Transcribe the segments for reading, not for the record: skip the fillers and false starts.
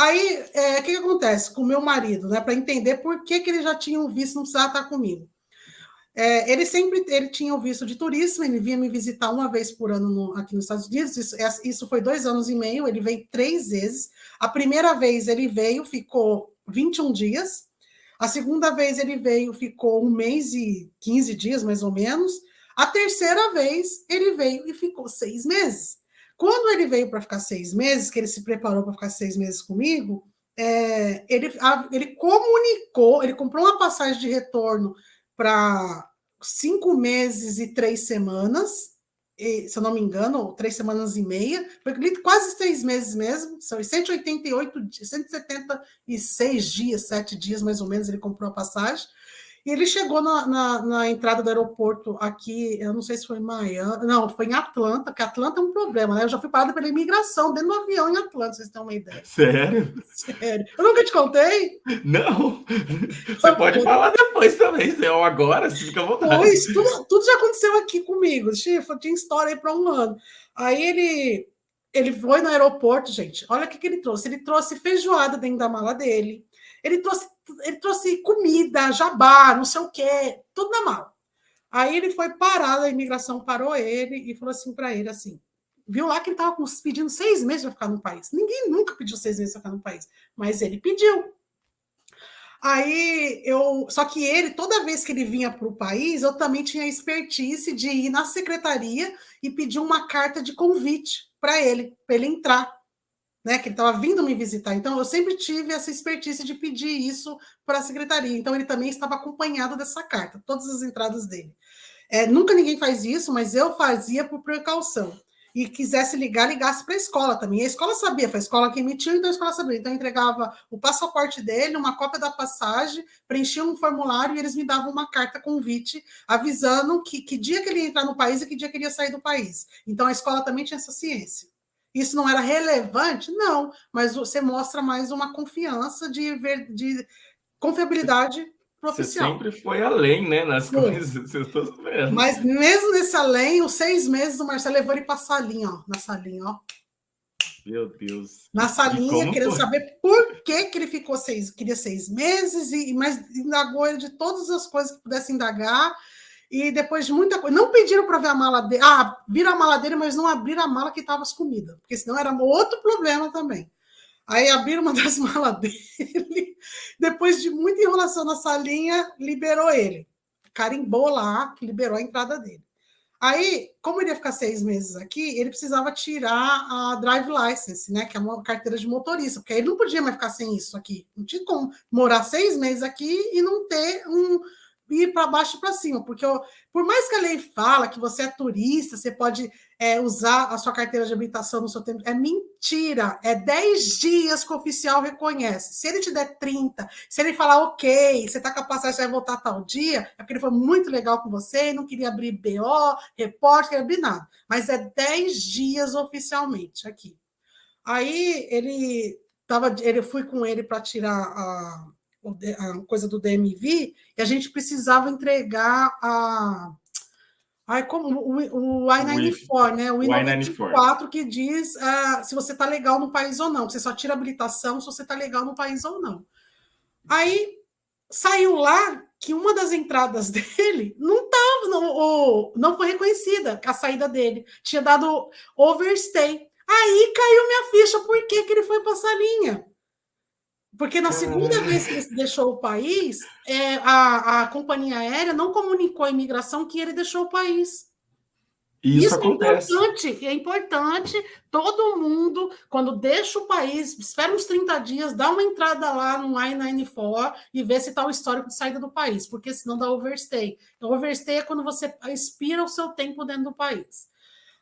Aí, o que acontece com o meu marido, né? Para entender por que ele já tinha um visto, não precisava estar comigo. Ele tinha o visto de turismo, ele vinha me visitar uma vez por ano aqui nos Estados Unidos, isso foi 2 anos e meio, ele veio 3 vezes. A primeira vez ele veio, ficou 21 dias. A segunda vez ele veio, ficou 1 mês e 15 dias, mais ou menos. A terceira vez ele veio e ficou 6 meses. Quando ele veio para ficar 6 meses, que ele se preparou para ficar 6 meses comigo, ele comunicou, ele comprou uma passagem de retorno para 5 meses e 3 semanas, se eu não me engano, 3 semanas e meia, foi quase 6 meses mesmo, são 188 dias, 176 dias, 7 dias mais ou menos, ele comprou a passagem. E ele chegou na entrada do aeroporto aqui, eu não sei se foi em Miami, não, foi em Atlanta, porque Atlanta é um problema, né? Eu já fui parada pela imigração, dentro do avião em Atlanta, vocês têm uma ideia. Sério? Sério. Eu nunca te contei? Não. Você pode falar depois também, ou agora, se fica à vontade. Pois, tudo já aconteceu aqui comigo, Chifa, tinha história aí para um ano. Aí ele foi no aeroporto, gente, olha o que ele trouxe. Ele trouxe feijoada dentro da mala dele, ele trouxe comida, jabá, não sei o quê, tudo na mala. Aí ele foi parado, a imigração parou ele e falou assim para ele, assim, viu lá que ele estava pedindo 6 meses para ficar no país. Ninguém nunca pediu 6 meses para ficar no país, mas ele pediu. Aí só que ele, toda vez que ele vinha para o país, eu também tinha a expertise de ir na secretaria e pedir uma carta de convite para ele entrar, né? Que ele estava vindo me visitar. Então, eu sempre tive essa expertise de pedir isso para a secretaria. Então, ele também estava acompanhado dessa carta, todas as entradas dele. Nunca ninguém faz isso, mas eu fazia por precaução. E quisesse ligar, ligasse para a escola também. E a escola sabia, foi a escola que emitiu, então a escola sabia. Então eu entregava o passaporte dele, uma cópia da passagem, preenchia um formulário e eles me davam uma carta convite avisando que dia que ele ia entrar no país e que dia que ele ia sair do país. Então a escola também tinha essa ciência. Isso não era relevante? Não, mas você mostra mais uma confiança de confiabilidade Você oficial. sempre foi além, né, nas coisas, eu tô vendo. Mas mesmo nesse além, os 6 meses o Marcelo levou ele para a salinha, ó, na salinha, ó. Meu Deus. Na salinha, querendo foi? saber por que ele ficou queria 6 meses, mas indagou ele de todas as coisas que pudesse indagar, e depois de muita coisa, não pediram para ver a mala dele, viram a mala dele, mas não abriram a mala que estava as comidas, porque senão era outro problema também. Aí abriram uma das malas dele, depois de muita enrolação na salinha, liberou ele. Carimbou lá, que liberou a entrada dele. Aí, como ele ia ficar 6 meses aqui, ele precisava tirar a drive license, né? Que é uma carteira de motorista, porque ele não podia mais ficar sem isso aqui. Não tinha como morar 6 meses aqui e não ter ir para baixo e para cima, porque por mais que a lei fala que você é turista, você pode usar a sua carteira de habilitação no seu tempo, é mentira, é 10 dias que o oficial reconhece. Se ele te der 30, se ele falar, ok, você está com a passagem, você vai voltar tal dia, é porque ele foi muito legal com você e não queria abrir BO, repórter, não queria abrir nada, mas é 10 dias oficialmente aqui. Aí eu fui com ele para tirar a coisa do DMV, e a gente precisava entregar como o I-94, né? O I-94 que diz se você está legal no país ou não. Você só tira habilitação se você está legal no país ou não. Aí saiu lá que uma das entradas dele não foi reconhecida, a saída dele. Tinha dado overstay. Aí caiu minha ficha, por que ele foi para a salinha? Porque na segunda vez que ele deixou o país, a companhia aérea não comunicou à imigração que ele deixou o país. Isso acontece. É importante todo mundo, quando deixa o país, espera uns 30 dias, dá uma entrada lá no I-94 e vê se está o histórico de saída do país, porque senão dá overstay. Então, overstay é quando você expira o seu tempo dentro do país.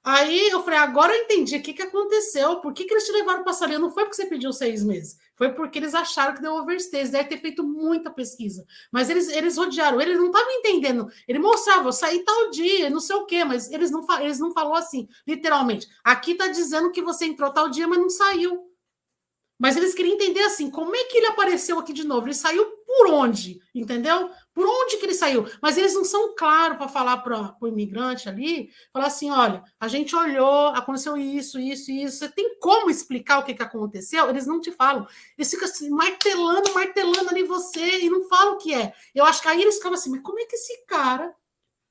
Aí eu falei, agora eu entendi o que aconteceu, por que eles te levaram para a salinha? Não foi porque você pediu 6 meses, foi porque eles acharam que deu overstay, eles devem ter feito muita pesquisa, mas eles rodearam, eles não estavam entendendo, ele mostrava, eu saí tal dia, não sei o quê, mas eles não falou assim, literalmente, aqui está dizendo que você entrou tal dia, mas não saiu. Mas eles queriam entender assim, como é que ele apareceu aqui de novo? Ele saiu por onde, entendeu? Por onde que ele saiu? Mas eles não são claros para falar para o imigrante ali, falar assim, olha, a gente olhou, aconteceu isso, isso, isso. Você tem como explicar o que aconteceu? Eles não te falam. Eles ficam assim, martelando ali você e não falam o que é. Eu acho que aí eles ficam assim, mas como é que esse cara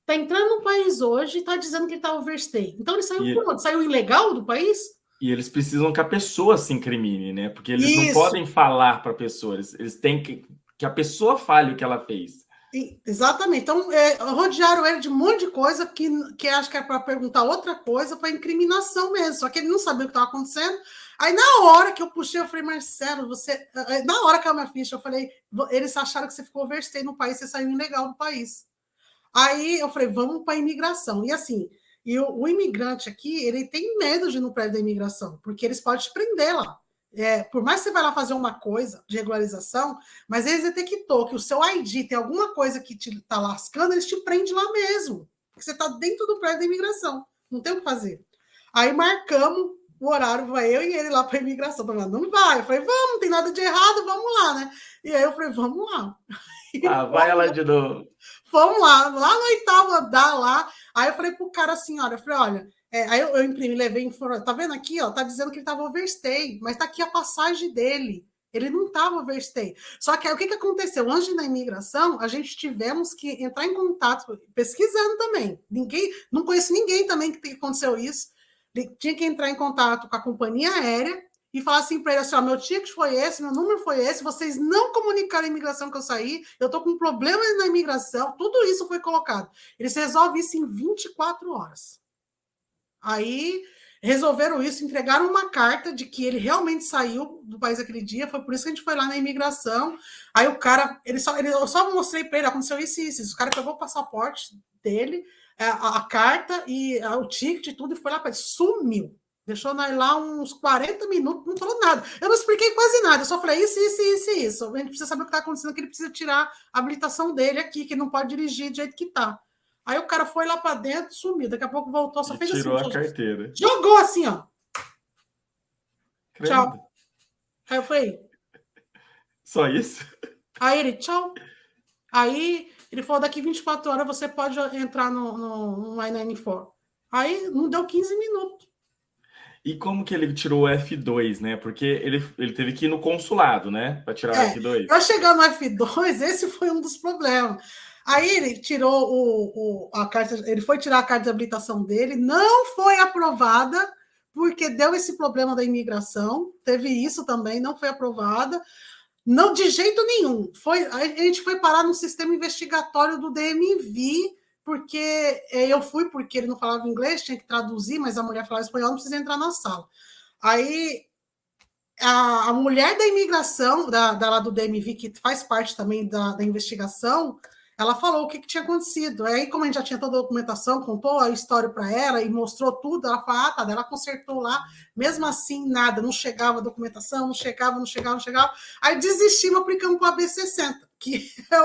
está entrando no país hoje e está dizendo que ele está overstay? Então ele saiu por onde? Saiu ilegal do país? E eles precisam que a pessoa se incrimine, né? Porque eles não Isso. podem falar para a pessoa, eles têm que a pessoa fale o que ela fez. Exatamente. Então, rodearam ele de um monte de coisa que acho que é para perguntar outra coisa, para incriminação mesmo. Só que ele não sabia o que estava acontecendo. Aí, na hora que eu puxei, eu falei, Marcelo, você. Na hora que eu me ficha, eu falei, eles acharam que você ficou overstay no país, você saiu ilegal do país. Aí eu falei, vamos para a imigração. E assim, o imigrante aqui, ele tem medo de ir no prédio da imigração, porque eles podem te prender lá. Por mais que você vai lá fazer uma coisa de regularização, mas eles detectou que o seu ID tem alguma coisa que te está lascando, eles te prendem lá mesmo. Porque você está dentro do prédio da imigração. Não tem o que fazer. Aí marcamos o horário, vai eu e ele lá para a imigração. Não vai. Eu falei, vamos, não tem nada de errado, vamos lá, né? E aí eu falei, vamos lá. Vai lá de novo. Vamos lá no 8º andar lá. Aí eu falei pro cara assim, olha, aí eu imprimi, levei informação. Tá vendo aqui, ó? Tá dizendo que ele tava overstay, mas tá aqui a passagem dele. Ele não estava overstay. Só que aí o que aconteceu? Antes da imigração, a gente tivemos que entrar em contato, pesquisando também. Não conheço ninguém também que aconteceu isso. Tinha que entrar em contato com a companhia aérea e falar assim para ele assim, ó, meu ticket foi esse, meu número foi esse, vocês não comunicaram a imigração que eu saí, eu estou com problemas na imigração, tudo isso foi colocado. Eles resolvem isso em 24 horas. Aí resolveram isso, entregaram uma carta de que ele realmente saiu do país aquele dia, foi por isso que a gente foi lá na imigração. Aí o cara, eu só mostrei para ele, aconteceu isso e isso. O cara pegou o passaporte dele, a carta e o ticket e tudo, e foi lá para ele, sumiu. Deixou nós lá uns 40 minutos, não falou nada. Eu não expliquei quase nada, eu só falei isso. A gente precisa saber o que está acontecendo, que ele precisa tirar a habilitação dele aqui, que ele não pode dirigir do jeito que está. Aí o cara foi lá para dentro, sumiu. Daqui a pouco voltou, só fez tirou assim. Tirou a carteira. Jogou assim, ó. Credo. Tchau. Aí eu falei... Só isso? Aí ele, tchau. Aí ele falou, daqui 24 horas você pode entrar no I-94. Aí não deu 15 minutos. E como que ele tirou o F2, né? Porque ele teve que ir no consulado, né? Para tirar o F2. Para chegar no F2, esse foi um dos problemas. Aí ele tirou a carta, ele foi tirar a carta de habilitação dele, não foi aprovada, porque deu esse problema da imigração, teve isso também, não foi aprovada. Não, de jeito nenhum. A gente foi parar no sistema investigatório do DMV, porque eu fui, porque ele não falava inglês, tinha que traduzir, mas a mulher falava espanhol, não precisa entrar na sala. Aí a mulher da imigração, lá do DMV, que faz parte também da investigação, ela falou o que tinha acontecido. Aí, como a gente já tinha toda a documentação, contou a história para ela e mostrou tudo, ela falou, tá, ela consertou lá, mesmo assim, nada, não chegava a documentação, não chegava. Aí desistimos, aplicamos para a B60, que é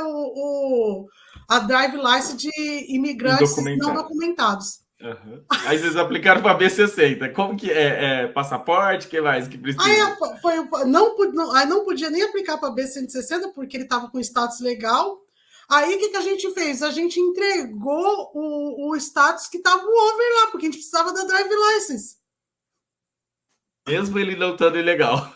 a Drive License de imigrantes não documentados. Uhum. Aí vocês aplicaram para a B60. Como que é passaporte? O que mais que precisa? Aí não podia nem aplicar para a B160, porque ele estava com status legal. Aí, o que a gente fez? A gente entregou o status que estava o over lá, porque a gente precisava da drive license. Mesmo ele não estando ilegal.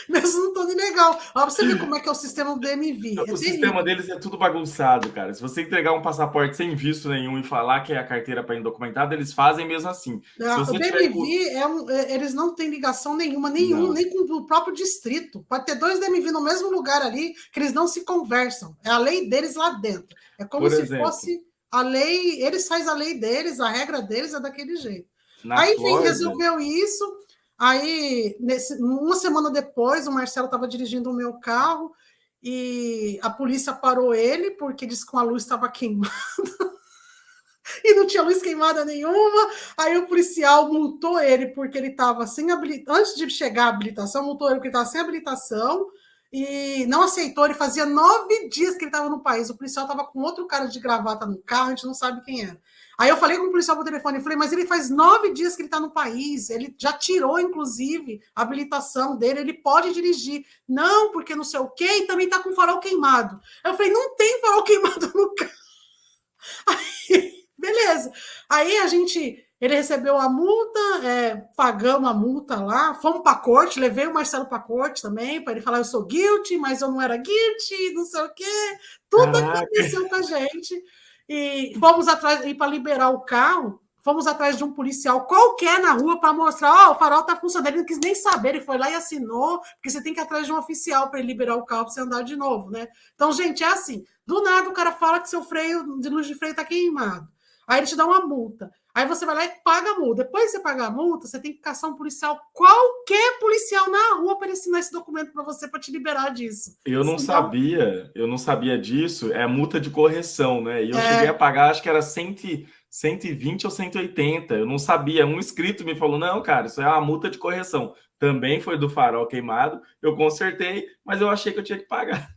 Mesmo não estando ilegal. Olha para você ver como é que é o sistema do DMV. O sistema deles é tudo bagunçado, cara. Se você entregar um passaporte sem visto nenhum e falar que é a carteira para indocumentado, eles fazem mesmo assim. O DMV, eles não têm ligação nenhuma, nem com o próprio distrito. Pode ter 2 DMV no mesmo lugar ali, que eles não se conversam. É a lei deles lá dentro. É como se fosse a lei, eles fazem a lei deles, a regra deles é daquele jeito. Aí, enfim, resolveu isso. Aí, uma semana depois, o Marcelo estava dirigindo o meu carro e a polícia parou ele porque disse que a luz estava queimada e não tinha luz queimada nenhuma. Aí o policial multou ele porque ele estava sem habilitação. Antes de chegar a habilitação, multou ele porque ele estava sem habilitação e não aceitou. Ele fazia 9 dias que ele estava no país. O policial estava com outro cara de gravata no carro, a gente não sabe quem era. Aí eu falei com o policial por telefone, eu falei, mas ele faz 9 dias que ele está no país, ele já tirou, inclusive, a habilitação dele, ele pode dirigir. Não, porque não sei o quê, e também está com farol queimado. Eu falei, não tem farol queimado no carro. Aí, beleza. Aí ele recebeu a multa, pagamos a multa lá, fomos para a corte, levei o Marcelo para a corte também, para ele falar, eu sou guilty, mas eu não era guilty, não sei o quê. Tudo aconteceu com a gente. E fomos atrás, e para liberar o carro, fomos atrás de um policial qualquer na rua para mostrar, o farol está funcionando. Ele não quis nem saber, ele foi lá e assinou, porque você tem que ir atrás de um oficial para ele liberar o carro para você andar de novo, né? Então, gente, é assim, do nada o cara fala que seu freio, de luz de freio está queimado. Aí ele te dá uma multa. Aí você vai lá e paga a multa. Depois de você pagar a multa, você tem que caçar um policial, qualquer policial na rua, para assinar esse documento para você, para te liberar disso. Eu não sabia disso. É multa de correção, né? E eu cheguei a pagar, acho que era 120 ou 180. Eu não sabia. Um inscrito me falou: não, cara, isso é uma multa de correção. Também foi do farol queimado. Eu consertei, mas eu achei que eu tinha que pagar.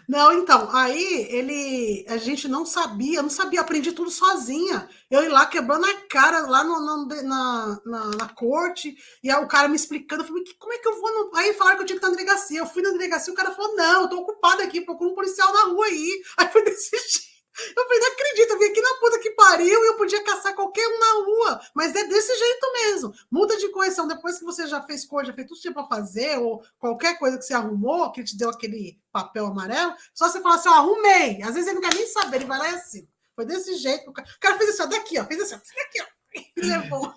Não, então, aí a gente não sabia, aprendi tudo sozinha. Eu ir lá quebrando a cara lá na corte, e aí o cara me explicando, eu falei, como é que eu vou? Aí falaram que eu tinha que estar na delegacia. Eu fui na delegacia, o cara falou, não, eu tô ocupado aqui, procura um policial na rua aí. Aí foi desse jeito. Eu falei, não acredito, eu vim aqui na puta que pariu e eu podia caçar qualquer um na rua, mas é desse jeito mesmo. Multa de correção, depois que você já fez cor, já fez tudo que tinha para fazer, ou qualquer coisa que você arrumou, que ele te deu aquele papel amarelo, só você falar assim, ó, arrumei. Às vezes ele não quer nem saber, ele vai lá e assim. Foi desse jeito. O cara fez assim, ó, daqui, ó, fez assim, ó, daqui, ó, e levou.